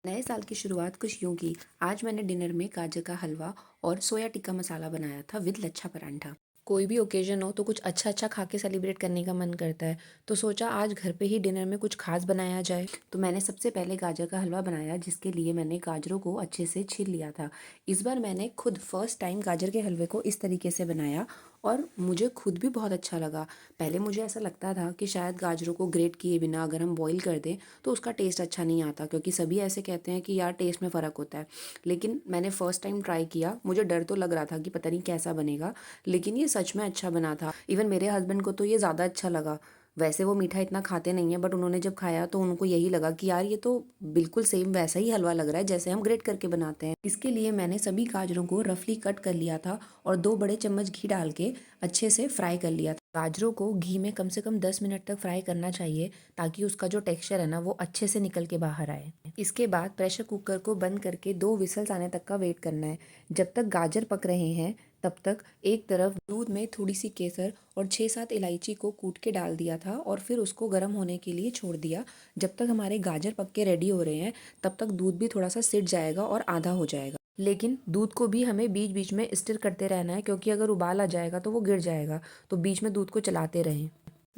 नए साल की शुरुआत कुछ यूं की। आज मैंने डिनर में गाजर का हलवा और सोया टिक्का मसाला बनाया था विद लच्छा परांठा। कोई भी ओकेजन हो तो कुछ अच्छा अच्छा खा के सेलिब्रेट करने का मन करता है, तो सोचा आज घर पे ही डिनर में कुछ खास बनाया जाए। तो मैंने सबसे पहले गाजर का हलवा बनाया, जिसके लिए मैंने गाजरों को अच्छे से छील लिया था। इस बार मैंने खुद फर्स्ट टाइम गाजर के हलवे को इस तरीके से बनाया और मुझे खुद भी बहुत अच्छा लगा। पहले मुझे ऐसा लगता था कि शायद गाजरों को ग्रेट किए बिना अगर हम बॉईल कर दें तो उसका टेस्ट अच्छा नहीं आता, क्योंकि सभी ऐसे कहते हैं कि यार टेस्ट में फ़र्क होता है। लेकिन मैंने फ़र्स्ट टाइम ट्राई किया, मुझे डर तो लग रहा था कि पता नहीं कैसा बनेगा, लेकिन ये सच में अच्छा बना था। इवन मेरे हस्बैंड को तो ये ज़्यादा अच्छा लगा। वैसे वो मीठा इतना खाते नहीं है, बट उन्होंने जब खाया तो उनको यही लगा कि यार ये तो बिल्कुल सेम वैसा ही हलवा लग रहा है जैसे हम ग्रेट करके बनाते हैं। इसके लिए मैंने सभी गाजरों को रफली कट कर लिया था और 2 बड़े चम्मच घी डाल के अच्छे से फ्राई कर लिया था। गाजरों को घी में कम से कम 10 मिनट तक फ्राई करना चाहिए, ताकि उसका जो टेक्सचर है ना वो अच्छे से निकल के बाहर आए। इसके बाद प्रेशर कुकर को बंद करके 2 विसल्स आने तक का वेट करना है। जब तक गाजर पक रहे हैं तब तक एक तरफ दूध में थोड़ी सी केसर और 6-7 इलायची को कूट के डाल दिया था और फिर उसको गर्म होने के लिए छोड़ दिया। जब तक हमारे गाजर पक के रेडी हो रहे हैं तब तक दूध भी थोड़ा सा सिट जाएगा और आधा हो जाएगा। लेकिन दूध को भी हमें बीच बीच में स्टिर करते रहना है, क्योंकि अगर उबाल आ जाएगा तो वो गिर जाएगा। तो बीच में दूध को चलाते रहें।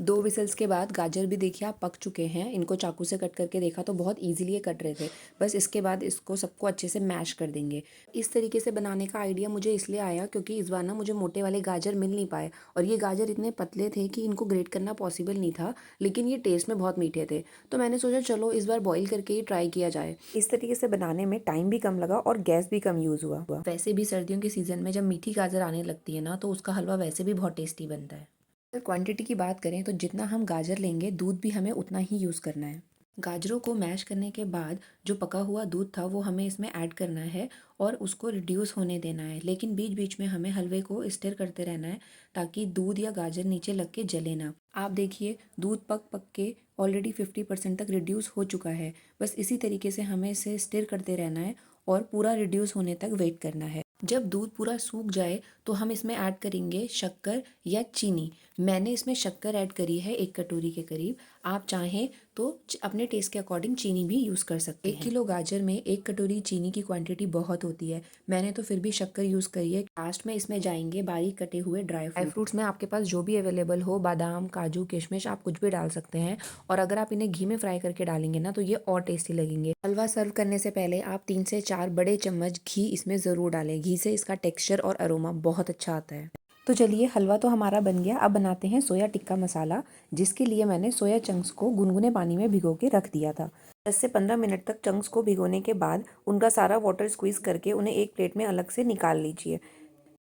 2 विसल्स के बाद गाजर भी देखिए आप पक चुके हैं। इनको चाकू से कट करके देखा तो बहुत इजीली ये कट रहे थे। बस इसके बाद इसको सबको अच्छे से मैश कर देंगे। इस तरीके से बनाने का आइडिया मुझे इसलिए आया क्योंकि इस बार ना मुझे मोटे वाले गाजर मिल नहीं पाए, और ये गाजर इतने पतले थे कि इनको ग्रेट करना पॉसिबल नहीं था, लेकिन ये टेस्ट में बहुत मीठे थे। तो मैंने सोचा चलो इस बार बॉईल करके ही ट्राई किया जाए। इस तरीके से बनाने में टाइम भी कम लगा और गैस भी कम यूज़ हुआ। वैसे भी सर्दियों के सीज़न में जब मीठी गाजर आने लगती है ना तो उसका हलवा वैसे भी बहुत टेस्टी बनता है। अगर क्वांटिटी की बात करें तो जितना हम गाजर लेंगे दूध भी हमें उतना ही यूज़ करना है। गाजरों को मैश करने के बाद जो पका हुआ दूध था वो हमें इसमें ऐड करना है और उसको रिड्यूस होने देना है, लेकिन बीच बीच में हमें हलवे को स्टिर करते रहना है, ताकि दूध या गाजर नीचे लग के जले ना। आप देखिए दूध पक पक के ऑलरेडी 50% तक रिड्यूस हो चुका है। बस इसी तरीके से हमें इसे स्टिर करते रहना है और पूरा रिड्यूस होने तक वेट करना है। जब दूध पूरा सूख जाए तो हम इसमें ऐड करेंगे शक्कर या चीनी। मैंने इसमें शक्कर ऐड करी है 1 कटोरी के करीब। आप चाहें तो अपने टेस्ट के अकॉर्डिंग चीनी भी यूज़ कर सकते हैं। 1 किलो गाजर में 1 कटोरी चीनी की क्वांटिटी बहुत होती है। मैंने तो फिर भी शक्कर यूज़ करी है। लास्ट में इसमें जाएंगे बारीक कटे हुए ड्राई फ्रूट्स में आपके पास जो भी अवेलेबल हो, बादाम, काजू, किशमिश, आप कुछ भी डाल सकते हैं। और अगर आप इन्हें घी में फ्राई करके डालेंगे ना तो ये और टेस्टी लगेंगे। हलवा सर्व करने से पहले आप 3 से 4 बड़े चम्मच घी इसमें ज़रूर डालें। घी से इसका टेक्सचर और अरोमा बहुत अच्छा आता है। तो चलिए हलवा तो हमारा बन गया। अब बनाते हैं सोया टिक्का मसाला, जिसके लिए मैंने सोया चंक्स को गुनगुने पानी में भिगो के रख दिया था। 10 से 15 मिनट तक चंक्स को भिगोने के बाद उनका सारा वाटर स्क्वीज़ करके उन्हें एक प्लेट में अलग से निकाल लीजिए।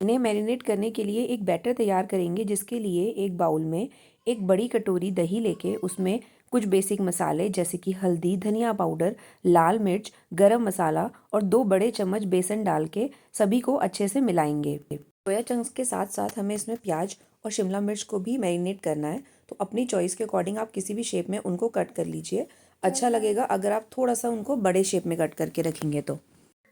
इन्हें मैरिनेट करने के लिए एक बैटर तैयार करेंगे, जिसके लिए एक बाउल में 1 बड़ी कटोरी दही लेके उसमें कुछ बेसिक मसाले जैसे कि हल्दी, धनिया पाउडर, लाल मिर्च, गरम मसाला और 2 बड़े चम्मच बेसन डाल के सभी को अच्छे से मिलाएंगे। सोया चंक्स के साथ साथ हमें इसमें प्याज और शिमला मिर्च को भी मैरिनेट करना है। तो अपनी चॉइस के अकॉर्डिंग आप किसी भी शेप में उनको कट कर लीजिए। अच्छा लगेगा अगर आप थोड़ा सा उनको बड़े शेप में कट करके रखेंगे तो।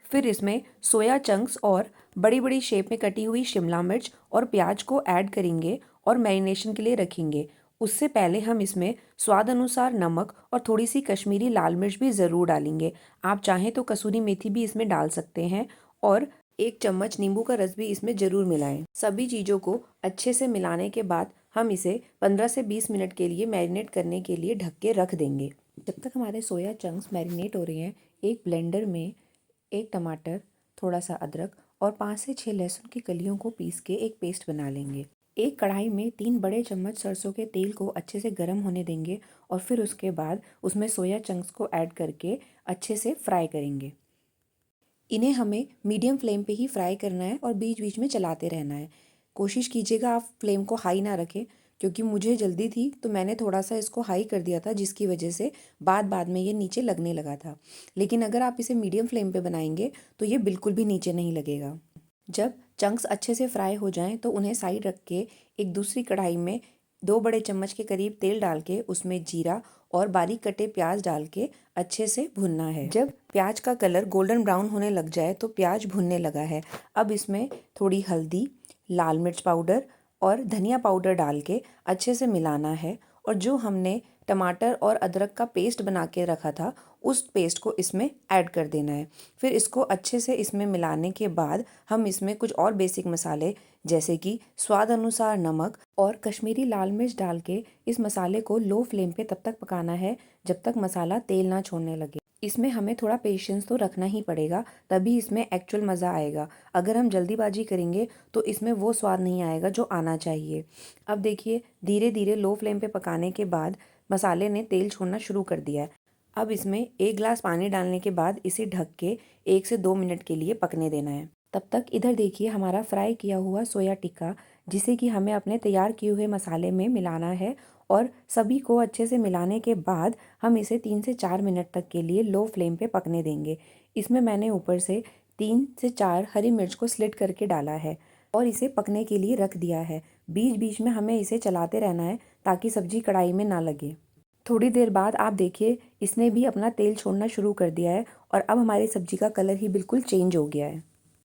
फिर इसमें सोया चंक्स और बड़ी बड़ी शेप में कटी हुई शिमला मिर्च और प्याज को ऐड करेंगे और मैरिनेशन के लिए रखेंगे। उससे पहले हम इसमें स्वाद अनुसार नमक और थोड़ी सी कश्मीरी लाल मिर्च भी ज़रूर डालेंगे। आप चाहें तो कसूरी मेथी भी इसमें डाल सकते हैं और 1 चम्मच नींबू का रस भी इसमें ज़रूर मिलाएं। सभी चीज़ों को अच्छे से मिलाने के बाद हम इसे 15 से 20 मिनट के लिए मैरिनेट करने के लिए ढक के रख देंगे। जब तक हमारे सोया चंक्स मैरिनेट हो रहे हैं, एक ब्लेंडर में 1 टमाटर, थोड़ा सा अदरक और 5 से 6 लहसुन की कलियों को पीस के एक पेस्ट बना लेंगे। एक कढ़ाई में 3 बड़े चम्मच सरसों के तेल को अच्छे से गर्म होने देंगे और फिर उसके बाद उसमें सोया चंक्स को ऐड करके अच्छे से फ्राई करेंगे। इन्हें हमें मीडियम फ्लेम पे ही फ्राई करना है और बीच बीच में चलाते रहना है। कोशिश कीजिएगा आप फ्लेम को हाई ना रखें, क्योंकि मुझे जल्दी थी तो मैंने थोड़ा सा इसको हाई कर दिया था, जिसकी वजह से बाद बाद में ये नीचे लगने लगा था। लेकिन अगर आप इसे मीडियम फ्लेम पे बनाएंगे तो ये बिल्कुल भी नीचे नहीं लगेगा। जब चंक्स अच्छे से फ्राई हो जाएं तो उन्हें साइड रख के एक दूसरी कढ़ाई में 2 बड़े चम्मच के करीब तेल डाल के उसमें जीरा और बारीक कटे प्याज डाल के अच्छे से भुनना है। जब प्याज का कलर गोल्डन ब्राउन होने लग जाए तो प्याज भुनने लगा है। अब इसमें थोड़ी हल्दी, लाल मिर्च पाउडर और धनिया पाउडर डाल के अच्छे से मिलाना है। और जो हमने टमाटर और अदरक का पेस्ट बना के रखा था उस पेस्ट को इसमें ऐड कर देना है। फिर इसको अच्छे से इसमें मिलाने के बाद हम इसमें कुछ और बेसिक मसाले जैसे कि स्वाद अनुसार नमक और कश्मीरी लाल मिर्च डाल के इस मसाले को लो फ्लेम पे तब तक पकाना है जब तक मसाला तेल ना छोड़ने लगे। इसमें हमें थोड़ा पेशेंस तो रखना ही पड़ेगा, तभी इसमें एक्चुअल मज़ा आएगा। अगर हम जल्दीबाजी करेंगे तो इसमें वो स्वाद नहीं आएगा जो आना चाहिए। अब देखिए धीरे धीरे लो फ्लेम पे पकाने के बाद मसाले ने तेल छोड़ना शुरू कर दिया है। अब इसमें 1 गिलास पानी डालने के बाद इसे ढक के 1 से 2 मिनट के लिए पकने देना है। तब तक इधर देखिए हमारा फ्राई किया हुआ सोया टिक्का, जिसे कि हमें अपने तैयार किए हुए मसाले में मिलाना है और सभी को अच्छे से मिलाने के बाद हम इसे 3 से 4 मिनट तक के लिए लो फ्लेम पे पकने देंगे। इसमें मैंने ऊपर से 3 से 4 हरी मिर्च को स्लिट करके डाला है और इसे पकने के लिए रख दिया है। बीच बीच में हमें इसे चलाते रहना है ताकि सब्जी कढ़ाई में ना लगे। थोड़ी देर बाद आप देखिए इसने भी अपना तेल छोड़ना शुरू कर दिया है और अब हमारी सब्जी का कलर ही बिल्कुल चेंज हो गया है।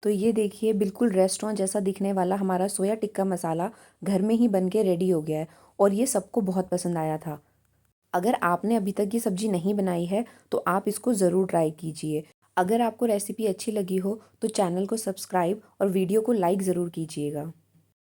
तो ये देखिए बिल्कुल रेस्टोरेंट जैसा दिखने वाला हमारा सोया टिक्का मसाला घर में ही बन के रेडी हो गया है और ये सबको बहुत पसंद आया था। अगर आपने अभी तक ये सब्जी नहीं बनाई है तो आप इसको ज़रूर ट्राई कीजिए। अगर आपको रेसिपी अच्छी लगी हो तो चैनल को सब्सक्राइब और वीडियो को लाइक ज़रूर कीजिएगा।